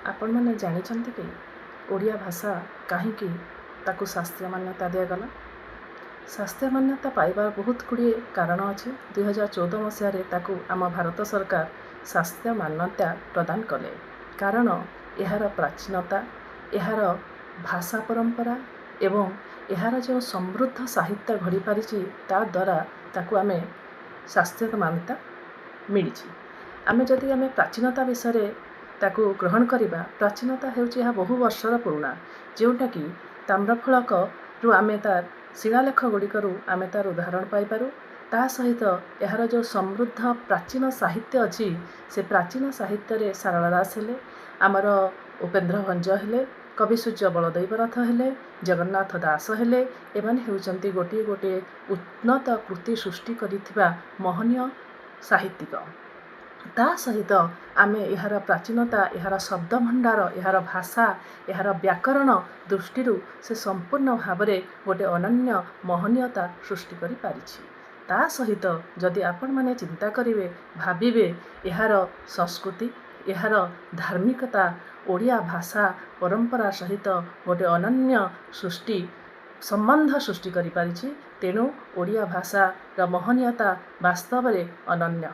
ଆପଣମାନେ ଜାଣିଛନ୍ତି କି ଓଡ଼ିଆ ଭାଷା କାହିଁକି ତାକୁ ଶାସ୍ତ୍ରୀୟ ମାନ୍ୟତା ଦିଆଗଲା? ଶାସ୍ତ୍ରୀୟ ମାନ୍ୟତା ପାଇବାର ବହୁତ ଗୁଡ଼ିଏ କାରଣ ଅଛି। 2014 ମସିହାରେ ତାକୁ ଆମ ଭାରତ ସରକାର ଶାସ୍ତ୍ରୀୟ ମାନ୍ୟତା ପ୍ରଦାନ କଲେ। କାରଣ ଏହାର ପ୍ରାଚୀନତା, ଏହାର ଭାଷା ପରମ୍ପରା ଏବଂ ଏହାର ଯେଉଁ ସମୃଦ୍ଧ ସାହିତ୍ୟ ଘଡ଼ିପାରିଛି ତା ଦ୍ୱାରା ତାକୁ ଆମେ ଶାସ୍ତ୍ରୀୟ ମାନ୍ୟତା ମିଳିଛି। ଆମେ ପ୍ରାଚୀନତା ବିଷୟରେ ତାକୁ ଗ୍ରହଣ କରିବା, ପ୍ରାଚୀନତା ହେଉଛି ଏହା ବହୁ ବର୍ଷର ପୁରୁଣା, ଯେଉଁଟାକି ତାମ୍ରଫଳକରୁ ଆମେ ତାର ଶିଳାଲେଖ ଗୁଡ଼ିକରୁ ଆମେ ତାର ଉଦାହରଣ ପାଇପାରୁ। ତା ସହିତ ଏହାର ଯେଉଁ ସମୃଦ୍ଧ ପ୍ରାଚୀନ ସାହିତ୍ୟ ଅଛି, ସେ ପ୍ରାଚୀନ ସାହିତ୍ୟରେ ସାରଳା ଦାସ ହେଲେ, ଆମର ଉପେନ୍ଦ୍ର ଭଞ୍ଜ ହେଲେ, କବି ସୂର୍ଯ୍ୟ ବଳଦେବରଥ ହେଲେ, ଜଗନ୍ନାଥ ଦାସ ହେଲେ। ଏମାନେ ହେଉଛନ୍ତି ଗୋଟିଏ ଗୋଟିଏ ଉନ୍ନତ କୃତି ସୃଷ୍ଟି କରିଥିବା ମହନୀୟ ସାହିତ୍ୟିକ। ତା ସହିତ ଆମେ ଏହାର ପ୍ରାଚୀନତା, ଏହାର ଶବ୍ଦଭଣ୍ଡାର, ଏହାର ଭାଷା, ଏହାର ବ୍ୟାକରଣ ଦୃଷ୍ଟିରୁ ସେ ସମ୍ପୂର୍ଣ୍ଣ ଭାବରେ ଗୋଟେ ଅନନ୍ୟ ମହନୀୟତା ସୃଷ୍ଟି କରିପାରିଛି। ତା ସହିତ ଯଦି ଆପଣମାନେ ଚିନ୍ତା କରିବେ, ଭାବିବେ ଏହାର ସଂସ୍କୃତି, ଏହାର ଧାର୍ମିକତା ଓଡ଼ିଆ ଭାଷା ପରମ୍ପରା ସହିତ ଗୋଟେ ଅନନ୍ୟ ସମ୍ବନ୍ଧ ସୃଷ୍ଟି କରିପାରିଛି। ତେଣୁ ଓଡ଼ିଆ ଭାଷାର ମହନୀୟତା ବାସ୍ତବରେ ଅନନ୍ୟ।